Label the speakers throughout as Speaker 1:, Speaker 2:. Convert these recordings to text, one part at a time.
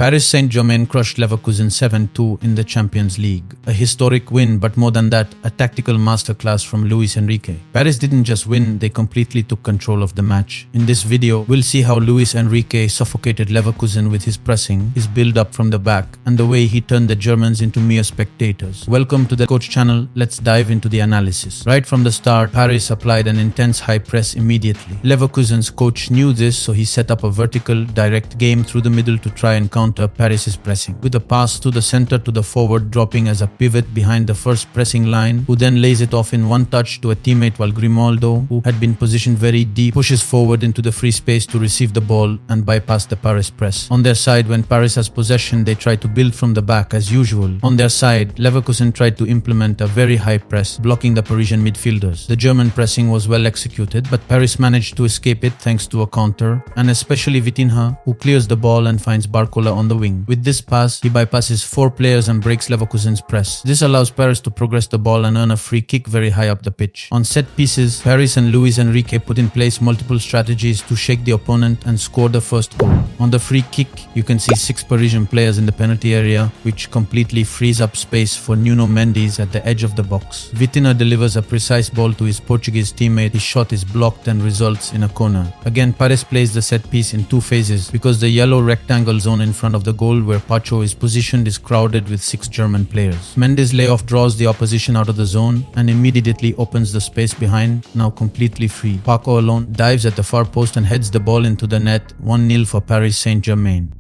Speaker 1: Paris Saint-Germain crushed Leverkusen 7-2 in the Champions League. A historic win, but more than that, a tactical masterclass from Luis Enrique. Paris didn't just win, they completely took control of the match. In this video, we'll see how Luis Enrique suffocated Leverkusen with his pressing, his build-up from the back, and the way he turned the Germans into mere spectators. Welcome to the Coach channel, let's dive into the analysis. Right from the start, Paris applied an intense high press immediately. Leverkusen's coach knew this, so he set up a vertical, direct game through the middle to try and counter Paris's pressing. With a pass to the center to the forward, dropping as a pivot behind the first pressing line, who then lays it off in one touch to a teammate, while Grimaldo, who had been positioned very deep, pushes forward into the free space to receive the ball and bypass the Paris press. On their side, when Paris has possession, they try to build from the back as usual. On their side, Leverkusen tried to implement a very high press, blocking the Parisian midfielders. The German pressing was well executed, but Paris managed to escape it thanks to a counter, and especially Vitinha, who clears the ball and finds Barcola on the wing. With this pass, he bypasses 4 players and breaks Leverkusen's press. This allows Paris to progress the ball and earn a free kick very high up the pitch. On set pieces, Paris and Luis Enrique put in place multiple strategies to shake the opponent and score the first goal. On the free kick, you can see 6 Parisian players in the penalty area, which completely frees up space for Nuno Mendes at the edge of the box. Vitinha delivers a precise ball to his Portuguese teammate. His shot is blocked and results in a corner. Again, Paris plays the set piece in 2 phases because the yellow rectangle zone in front of the goal where Pacho is positioned is crowded with 6 German players. Mendes' layoff draws the opposition out of the zone and immediately opens the space behind, now completely free. Paco alone dives at the far post and heads the ball into the net, 1-0 for Paris Saint-Germain.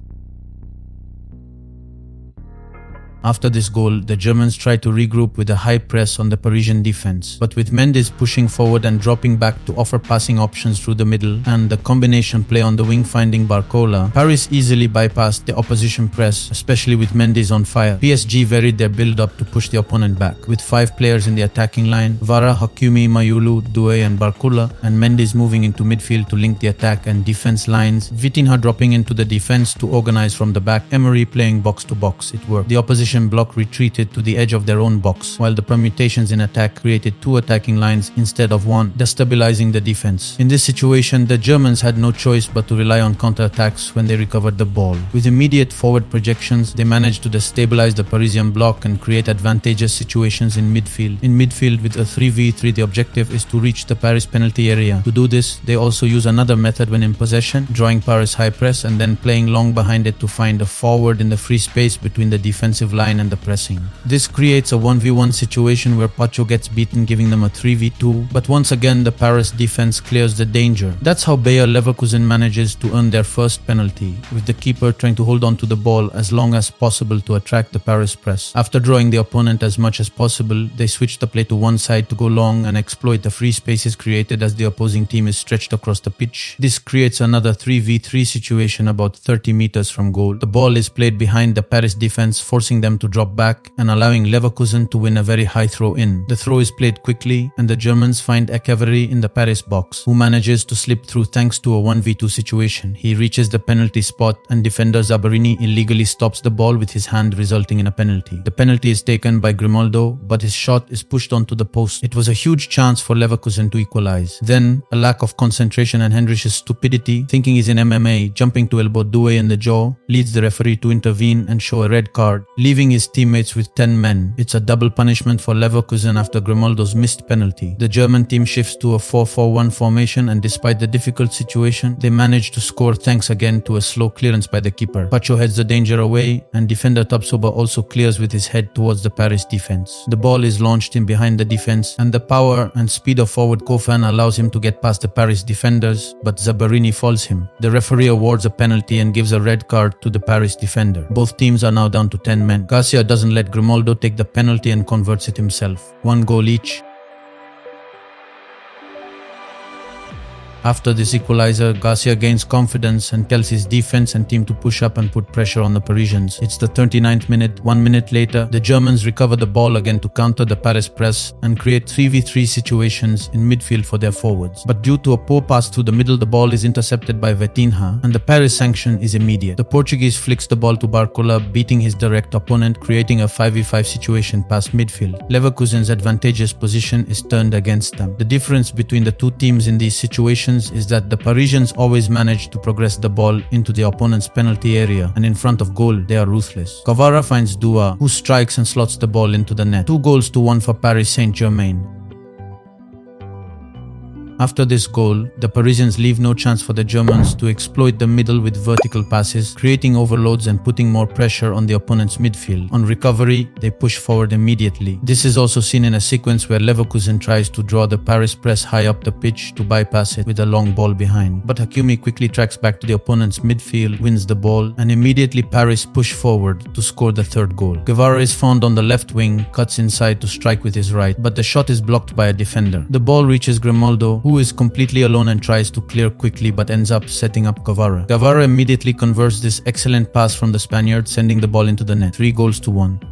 Speaker 1: After this goal, the Germans tried to regroup with a high press on the Parisian defense, but with Mendes pushing forward and dropping back to offer passing options through the middle and the combination play on the wing finding Barcola, Paris easily bypassed the opposition press, especially with Mendes on fire. PSG varied their build-up to push the opponent back, with 5 players in the attacking line, Vara, Hakimi, Mayulu, Doué and Barcola, and Mendes moving into midfield to link the attack and defense lines, Vitinha dropping into the defense to organize from the back, Emery playing box-to-box. It worked. The opposition block retreated to the edge of their own box, while the permutations in attack created 2 attacking lines instead of 1, destabilizing the defense. In this situation, the Germans had no choice but to rely on counterattacks when they recovered the ball. With immediate forward projections, they managed to destabilize the Parisian block and create advantageous situations in midfield. In midfield, with a 3v3, the objective is to reach the Paris penalty area. To do this, they also use another method when in possession, drawing Paris high press and then playing long behind it to find a forward in the free space between the defensive line and the pressing. This creates a 1v1 situation where Pacho gets beaten, giving them a 3v2, but once again the Paris defense clears the danger. That's how Bayer Leverkusen manages to earn their first penalty, with the keeper trying to hold on to the ball as long as possible to attract the Paris press. After drawing the opponent as much as possible, they switch the play to one side to go long and exploit the free spaces created as the opposing team is stretched across the pitch. This creates another 3v3 situation about 30 meters from goal. The ball is played behind the Paris defense, forcing them to drop back and allowing Leverkusen to win a very high throw-in. The throw is played quickly and the Germans find Echeverry in the Paris box, who manages to slip through thanks to a 1v2 situation. He reaches the penalty spot and defender Zabarini illegally stops the ball with his hand, resulting in a penalty. The penalty is taken by Grimaldo, but his shot is pushed onto the post. It was a huge chance for Leverkusen to equalize. Then, a lack of concentration and Hendrich's stupidity, thinking he's in MMA, jumping to elbow Doué in the jaw, leads the referee to intervene and show a red card, leaving his teammates with 10 men. It's a double punishment for Leverkusen after Grimaldo's missed penalty. The German team shifts to a 4-4-1 formation, and despite the difficult situation, they manage to score thanks again to a slow clearance by the keeper. Pacho heads the danger away and defender Tapsoba also clears with his head towards the Paris defense. The ball is launched in behind the defense and the power and speed of forward Kofan allows him to get past the Paris defenders, but Zabarini falls him. The referee awards a penalty and gives a red card to the Paris defender. Both teams are now down to 10 men. Garcia doesn't let Grimaldo take the penalty and converts it himself. 1 goal each. After this equalizer, Garcia gains confidence and tells his defense and team to push up and put pressure on the Parisians. It's the 39th minute. 1 minute later, the Germans recover the ball again to counter the Paris press and create 3v3 situations in midfield for their forwards. But due to a poor pass through the middle, the ball is intercepted by Vitinha and the Paris sanction is immediate. The Portuguese flicks the ball to Barcola, beating his direct opponent, creating a 5v5 situation past midfield. Leverkusen's advantageous position is turned against them. The difference between the two teams in these situations situations is that the Parisians always manage to progress the ball into the opponent's penalty area, and in front of goal, they are ruthless. Kvara finds Dua, who strikes and slots the ball into the net. 2-1 for Paris Saint-Germain. After this goal, the Parisians leave no chance for the Germans to exploit the middle with vertical passes, creating overloads and putting more pressure on the opponent's midfield. On recovery, they push forward immediately. This is also seen in a sequence where Leverkusen tries to draw the Paris press high up the pitch to bypass it with a long ball behind. But Hakimi quickly tracks back to the opponent's midfield, wins the ball, and immediately Paris push forward to score the third goal. Kvara is found on the left wing, cuts inside to strike with his right, but the shot is blocked by a defender. The ball reaches Grimaldo, who is completely alone and tries to clear quickly but ends up setting up Kvara. Kvara immediately converts this excellent pass from the Spaniard, sending the ball into the net. 3-1.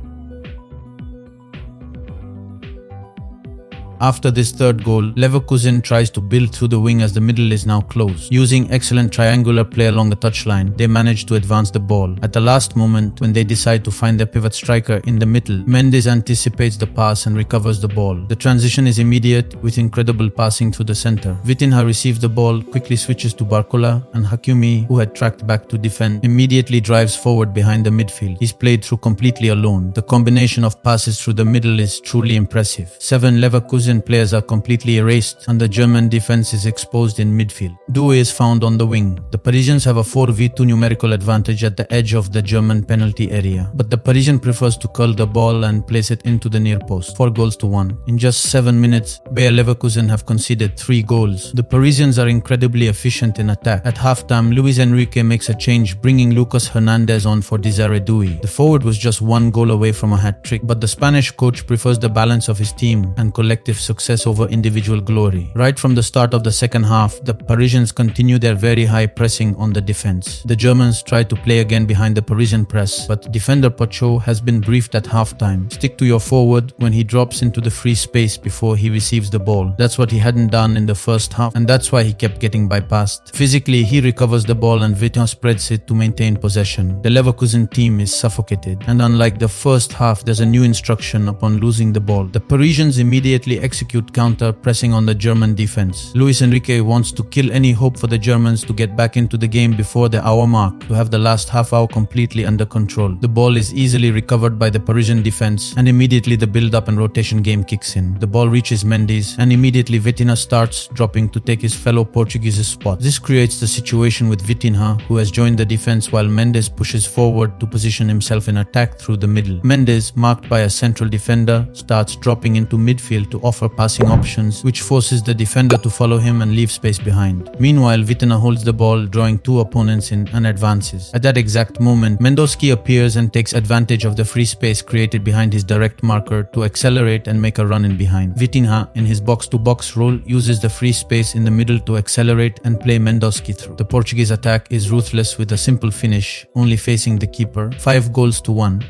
Speaker 1: After this third goal, Leverkusen tries to build through the wing as the middle is now closed. Using excellent triangular play along the touchline, they manage to advance the ball. At the last moment, when they decide to find their pivot striker in the middle, Mendes anticipates the pass and recovers the ball. The transition is immediate with incredible passing through the center. Vitinha receives the ball, quickly switches to Barcola, and Hakimi, who had tracked back to defend, immediately drives forward behind the midfield. He's played through completely alone. The combination of passes through the middle is truly impressive. 7 Leverkusen players are completely erased and the German defense is exposed in midfield. Due is found on the wing. The Parisians have a 4v2 numerical advantage at the edge of the German penalty area, but the Parisian prefers to curl the ball and place it into the near post. 4-1. In just 7 minutes, Bayer Leverkusen have conceded 3 goals. The Parisians are incredibly efficient in attack. At halftime, Luis Enrique makes a change, bringing Lucas Hernandez on for Desiré Doué. The forward was just 1 goal away from a hat-trick, but the Spanish coach prefers the balance of his team and collective success over individual glory. Right from the start of the second half, the Parisians continue their very high pressing on the defense. The Germans try to play again behind the Parisian press, but defender Pocho has been briefed at halftime. Stick to your forward when he drops into the free space before he receives the ball. That's what he hadn't done in the first half, and that's why he kept getting bypassed. Physically, he recovers the ball and Vitinha spreads it to maintain possession. The Leverkusen team is suffocated, and unlike the first half, there's a new instruction upon losing the ball. The Parisians immediately execute counter pressing on the German defense. Luis Enrique wants to kill any hope for the Germans to get back into the game before the hour mark, to have the last half hour completely under control. The ball is easily recovered by the Parisian defense, and immediately the build-up and rotation game kicks in. The ball reaches Mendes, and immediately Vitinha starts dropping to take his fellow Portuguese's spot. This creates the situation with Vitinha, who has joined the defense while Mendes pushes forward to position himself in attack through the middle. Mendes, marked by a central defender, starts dropping into midfield to offer passing options, which forces the defender to follow him and leave space behind. Meanwhile, Vitinha holds the ball, drawing 2 opponents in and advances. At that exact moment, Mendoski appears and takes advantage of the free space created behind his direct marker to accelerate and make a run in behind. Vitinha, in his box-to-box role, uses the free space in the middle to accelerate and play Mendoski through. The Portuguese attack is ruthless with a simple finish, only facing the keeper. 5-1.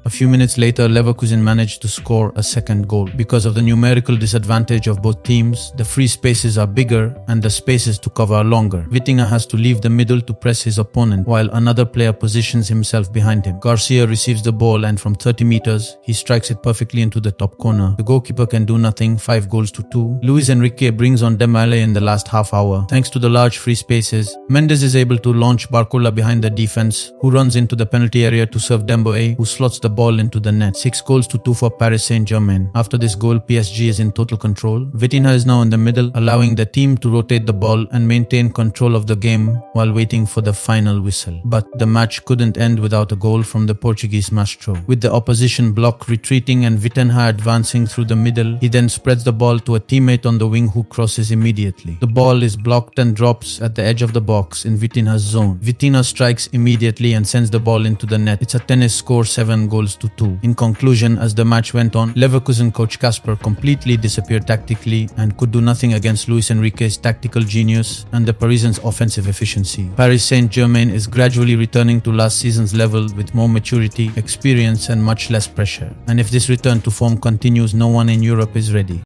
Speaker 1: A few minutes later, Leverkusen managed to score a second goal. Because of the numerical disadvantage of both teams, the free spaces are bigger and the spaces to cover are longer. Vitinha has to leave the middle to press his opponent, while another player positions himself behind him. Garcia receives the ball and from 30 meters, he strikes it perfectly into the top corner. The goalkeeper can do nothing. 5-2. Luis Enrique brings on Dembele in the last half hour. Thanks to the large free spaces, Mendes is able to launch Barcola behind the defense, who runs into the penalty area to serve Dembele, who slots the ball into the net. 6-2 for Paris Saint-Germain. After this goal, PSG is in total control. Vitinha is now in the middle, allowing the team to rotate the ball and maintain control of the game while waiting for the final whistle. But the match couldn't end without a goal from the Portuguese maestro. With the opposition block retreating and Vitinha advancing through the middle, he then spreads the ball to a teammate on the wing who crosses immediately. The ball is blocked and drops at the edge of the box in Vitinha's zone. Vitinha strikes immediately and sends the ball into the net. It's a tennis score, 7-2. In conclusion, as the match went on, Leverkusen coach Kasper completely disappeared tactically and could do nothing against Luis Enrique's tactical genius and the Parisians' offensive efficiency. Paris Saint-Germain is gradually returning to last season's level with more maturity, experience and much less pressure. And if this return to form continues, no one in Europe is ready.